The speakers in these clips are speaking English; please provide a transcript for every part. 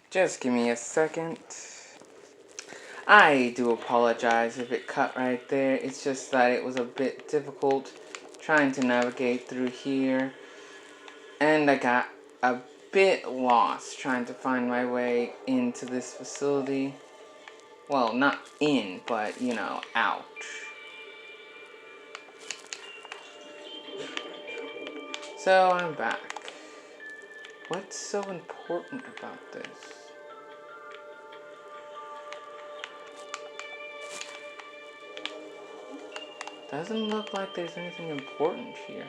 Just give me a second. I do apologize if it cut right there. It's just that it was a bit difficult trying to navigate through here. And I got a bit lost trying to find my way into this facility. Well, not in, but, you know, out. So, I'm back. What's so important about this? Doesn't look like there's anything important here.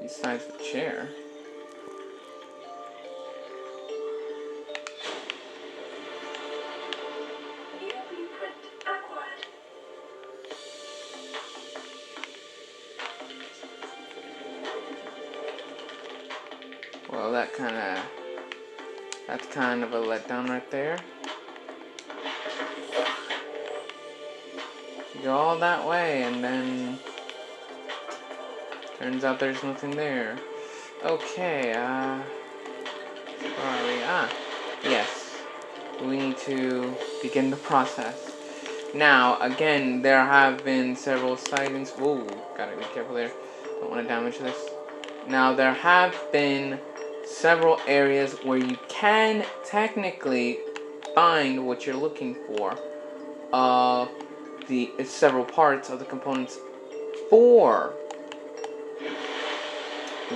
Besides the chair. Well, that's kind of a letdown right there. You go all that way and then turns out there's nothing there. Okay, where are we? Yes. We need to begin the process. Now, again, there have been several sightings. Whoa, gotta be careful there. Don't want to damage this. Now, there have been several areas where you can technically find what you're looking for. Several parts of the components for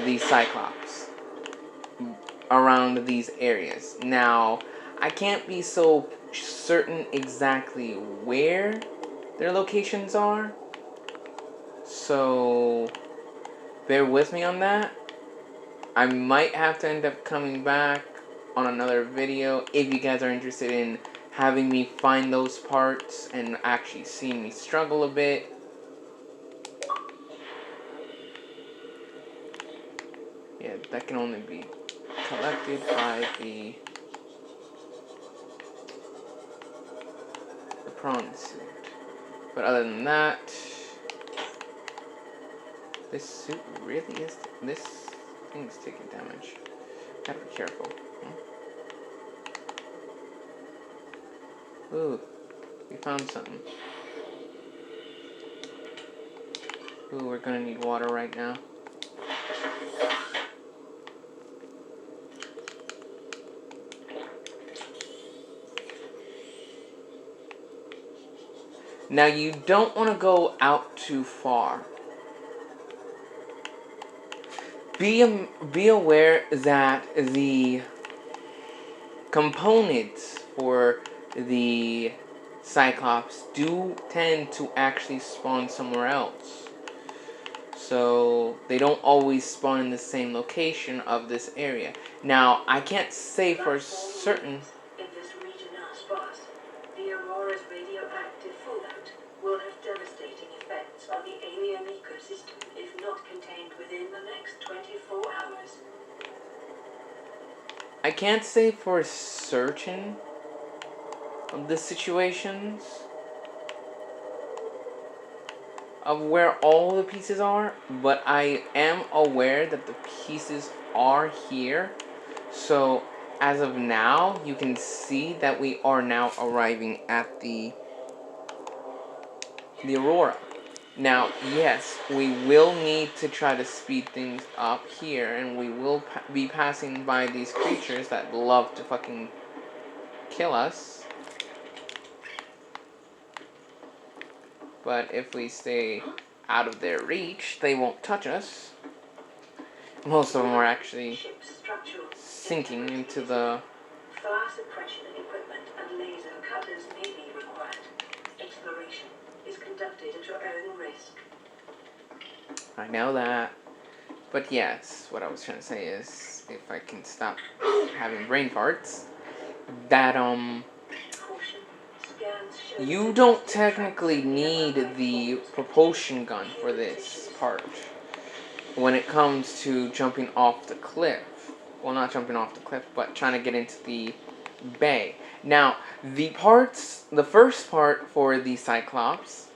the Cyclops around these areas. Now, I can't be so certain exactly where their locations are, so bear with me on that. I might have to end up coming back on another video if you guys are interested in having me find those parts and actually seeing me struggle a bit. Yeah, that can only be collected by the prawn suit. But other than that, this suit really is... This thing's taking damage. Gotta be careful. Ooh, we found something. Ooh, we're gonna need water right now. Now, you don't want to go out too far. Be aware that the components for the Cyclops do tend to actually spawn somewhere else. So, they don't always spawn in the same location of this area. Now, I can't say for certain... In this region are sparse. The Aurora's radioactive fallout will have devastating effects on the alien ecosystem if not contained within the next 24 hours. I can't say for certain of the situations of where all the pieces are, but I am aware that the pieces are here. So as of now, you can see that we are now arriving at the Aurora. Now, yes, we will need to try to speed things up here, and we will be passing by these creatures that love to fucking kill us. But if we stay out of their reach, they won't touch us. Most of them are actually sinking into the... Fire suppression equipment and laser cutters may be required. Exploration is conducted at your own risk. I know that. But yes, what I was trying to say is, if I can stop having brain farts, that, you don't technically need the propulsion gun for this part when it comes to jumping off the cliff. Well, not jumping off the cliff, but trying to get into the bay. Now, the first part for the Cyclops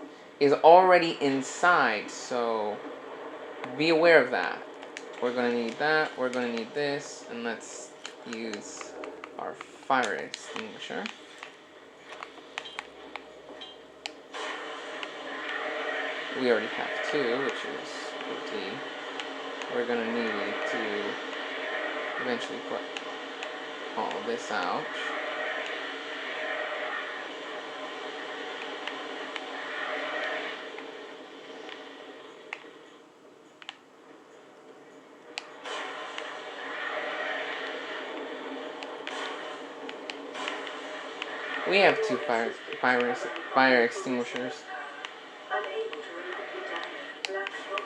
is already inside, so be aware of that. We're gonna need that, we're gonna need this, and let's use our fire extinguisher. We already have 2, which is 50. We're gonna need to eventually put all of this out. We have 2 fire extinguishers. Unable to remove the data. Black box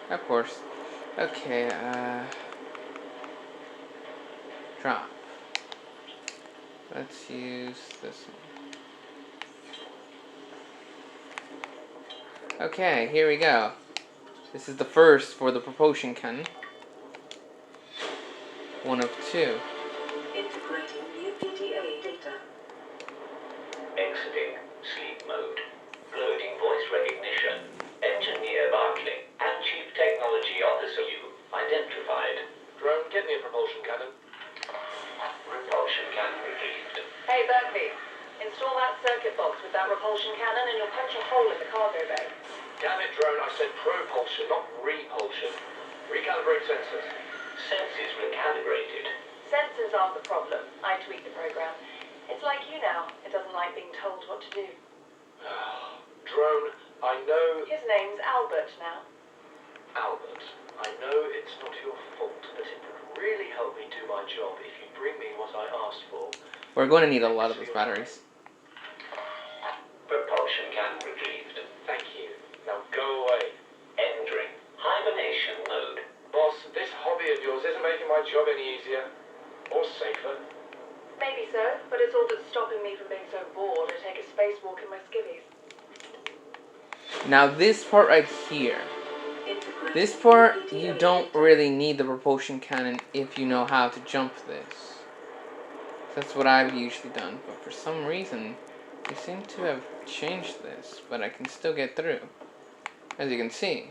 data. Of course. Okay, drop. Let's use this one. Okay, here we go. This is the first for the propulsion cannon. 1 of 2. Integrating new PDA data. Exiting sleep mode. Loading voice recognition. Engineer Barclay and Chief Technology Officer you identified. Drone, get me a propulsion cannon. Repulsion cannon retrieved. Hey, Berkeley. Install that circuit box with that repulsion cannon and you'll punch a hole in the cargo bay. Damn it, drone, I said propulsion, not repulsion. Recalibrate sensors. Senses recalibrated. Sensors aren't the problem. I tweak the program. It's like you now. It doesn't like being told what to do. Drone, I know... His name's Albert now. Albert, I know it's not your fault, but it would really help me do my job if you bring me what I asked for. We're going to need a lot of those batteries. Propulsion cannon retrieved. Thank you. Now go away. Entering hibernation mode. Boss, this hobby of yours isn't making my job any easier. Or safer. Maybe so, but it's all that's stopping me from being so bored I take a spacewalk in my skivvies. Now this part right here. This part, you don't really need the propulsion cannon if you know how to jump this. That's what I've usually done, but for some reason, they seem to have changed this, but I can still get through, as you can see.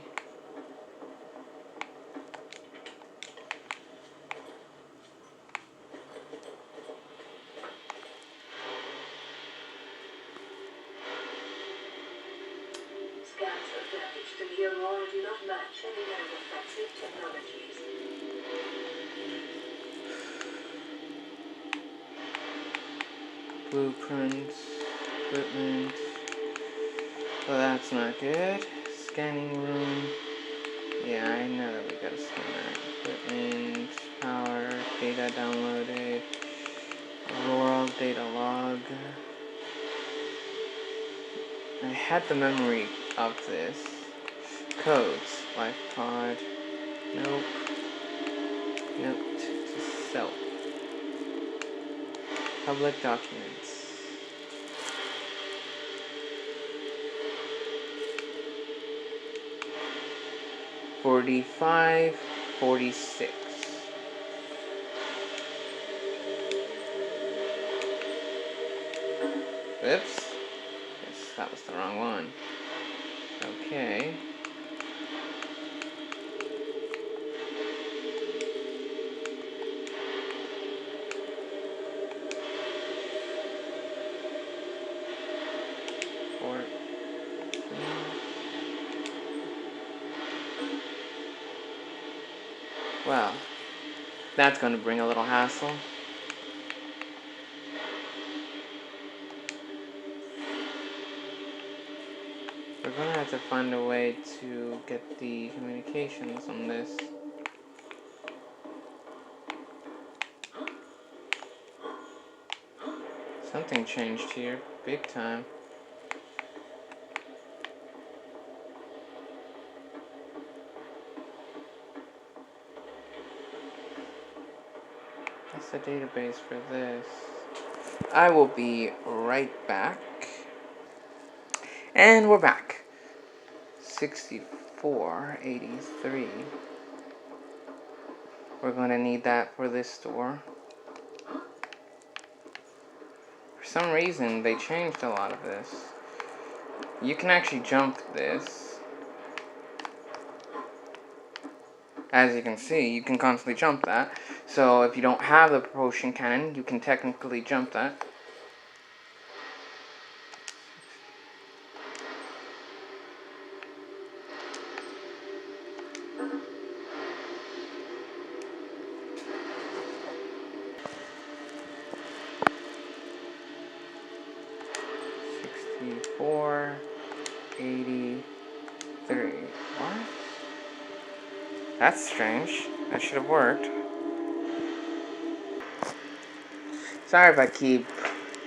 Scans of damage to the Aurora do not match any known offensive technologies. Blueprints, equipment. Well, that's not good. Scanning room. Yeah, I know that we got a scanner. Equipment, power, data downloaded. Aurora data log. I had the memory of this. Codes. Life pod. Nope. Note to self. Public documents. $45, $46. Oops. Yes, that was the wrong one. Okay. Well, that's going to bring a little hassle. We're going to have to find a way to get the communications on this. Something changed here, big time. That's the database for this. I will be right back. And we're back. 6483. We're going to need that for this store. some reason, they changed a lot of this. You can actually jump this. As you can see, you can constantly jump that. So if you don't have the propulsion cannon, you can technically jump that. $64, $83. What? That's strange. That should have worked. Sorry if I keep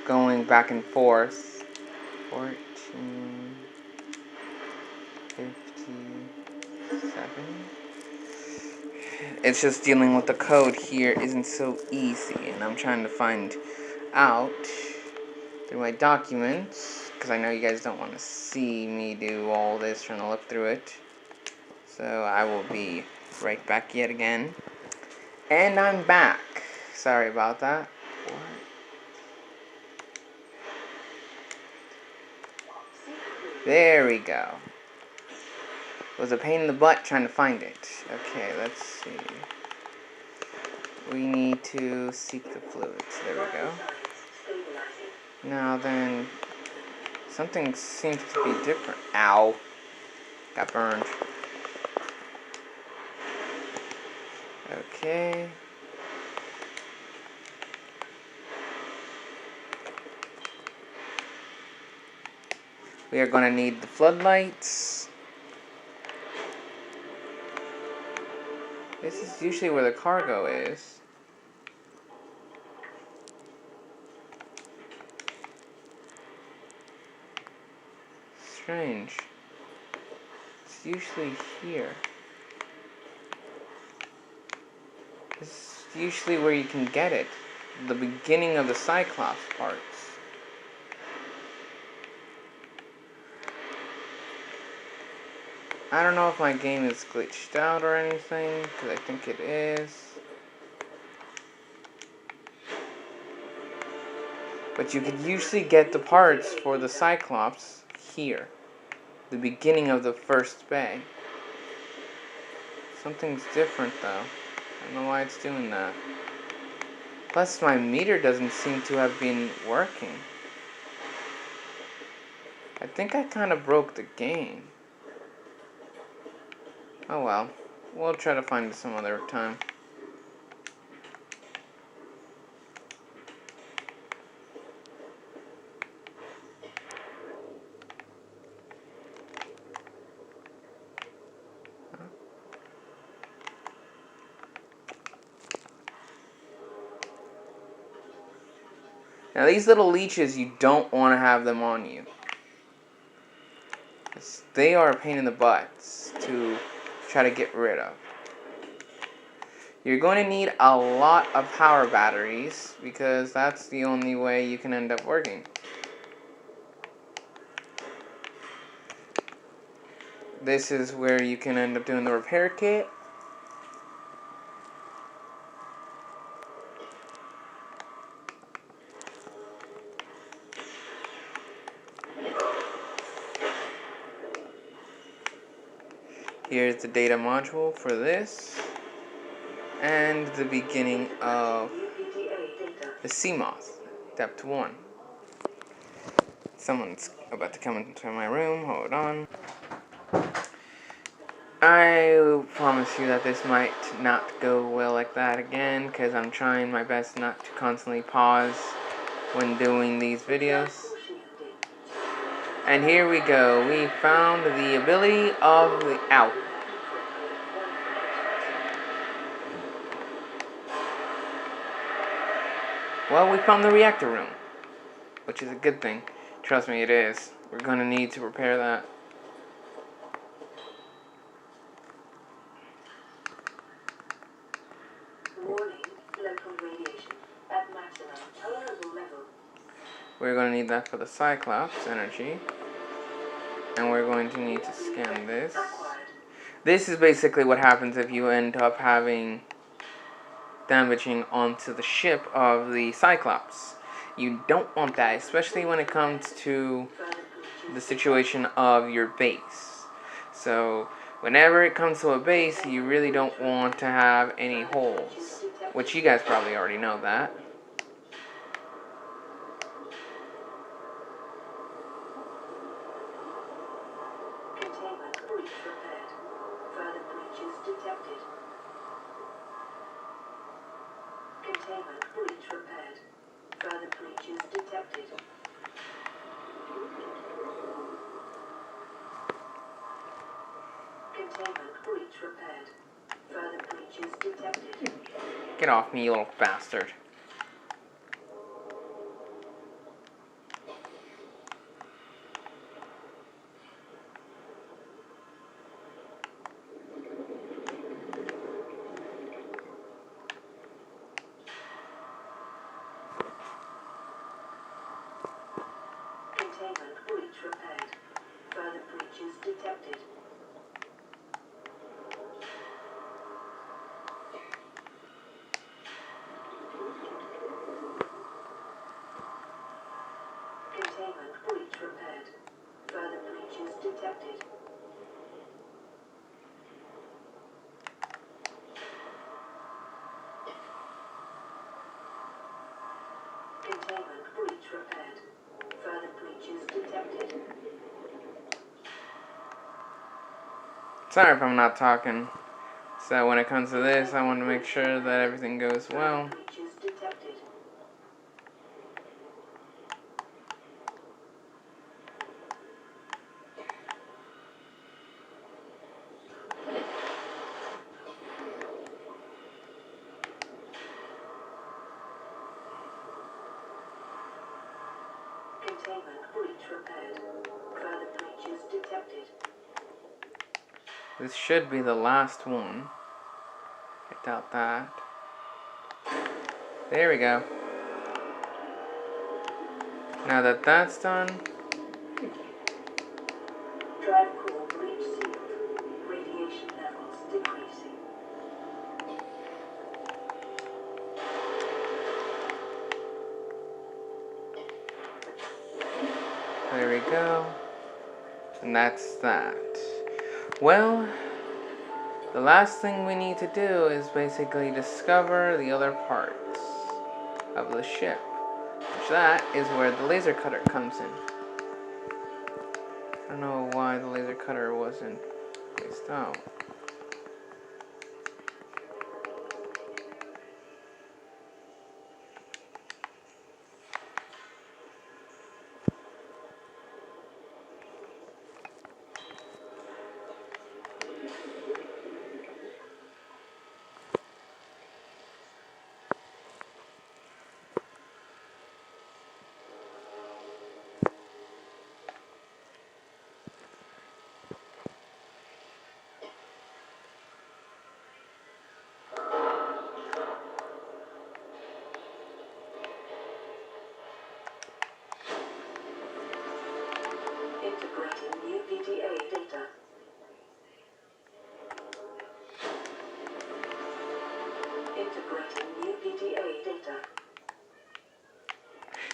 going back and forth. 14, 57. It's just dealing with the code here isn't so easy, and I'm trying to find out through my documents, because I know you guys don't want to see me do all this, trying to look through it. So I will be right back yet again. And I'm back. Sorry about that. What? There we go. It was a pain in the butt trying to find it. Okay, let's see. We need to seek the fluids. There we go. Now then, something seems to be different. Ow. Got burned. Okay. We are going to need the floodlights. This is usually where the cargo is. Strange. It's usually here. This is usually where you can get it. The beginning of the Cyclops parts. I don't know if my game is glitched out or anything, because I think it is. But you could usually get the parts for the Cyclops here. The beginning of the first bay. Something's different though. I don't know why it's doing that. Plus my meter doesn't seem to have been working. I think I kind of broke the game. Oh well. We'll try to find it some other time. Now these little leeches, you don't want to have them on you. They are a pain in the butt to try to get rid of. You're going to need a lot of power batteries, because that's the only way you can end up working. This is where you can end up doing the repair kit. Here's the data module for this, and the beginning of the Seamoth, Depth 1. Someone's about to come into my room, hold on. I promise you that this might not go well like that again, because I'm trying my best not to constantly pause when doing these videos. And here we go. We found the ability of the owl. Well, we found the reactor room, which is a good thing. Trust me, it is. We're going to need to repair that. Warning, local radiation at maximum tolerable level. We're going to need that for the Cyclops energy. And we're going to need to scan this. This is basically what happens if you end up having damaging onto the ship of the Cyclops. You don't want that, especially when it comes to the situation of your base. So whenever it comes to a base, you really don't want to have any holes, which you guys probably already know that. Containment breach repaired. Further breaches detected. Containment breach repaired. Further breaches detected. Containment breach repaired. Further breaches detected. Get off me, you little bastard. Containment breach repaired. Further breaches detected. Containment breach repaired. Further breaches detected. Containment breach repaired. Further breaches detected. Sorry if I'm not talking. So when it comes to this, I want to make sure that everything goes well. Breaches detected. Containment breach repaired. Further breaches detected. This should be the last one. I doubt that. There we go. Now that that's done, Drive core breach sealed. Radiation levels decreasing. there we go. And that's that. Well, the last thing we need to do is basically discover the other parts of the ship. Which that is where the laser cutter comes in. I don't know why the laser cutter wasn't placed out. Integrating new PDA data. Integrating new PDA data.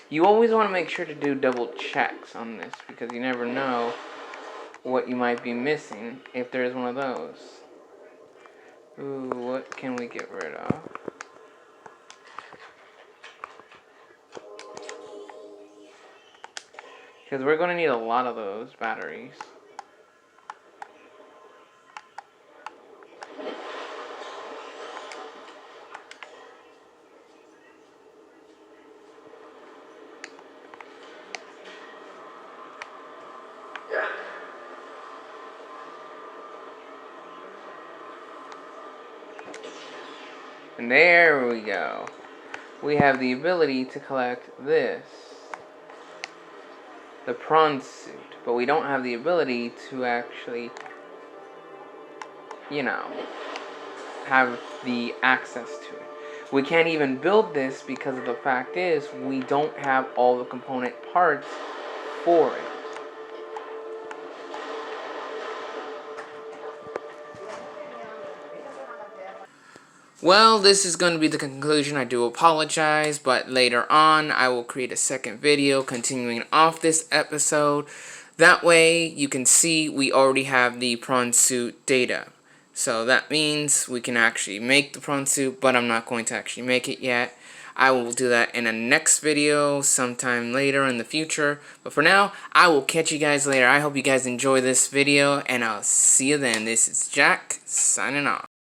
You always want to make sure to do double checks on this because you never know what you might be missing if there is one of those. Ooh, what can we get rid of? Because we're going to need a lot of those batteries. And there we go. We have the ability to collect this. The prawn suit. But we don't have the ability to actually, you know, have the access to it. We can't even build this because of the fact is we don't have all the component parts for it. Well, this is going to be the conclusion. I do apologize, but later on I will create a second video continuing off this episode. That way you can see we already have the prawn suit data. So that means we can actually make the prawn suit, but I'm not going to actually make it yet. I will do that in a next video sometime later in the future. But for now, I will catch you guys later. I hope you guys enjoy this video, and I'll see you then. This is Jack, signing off.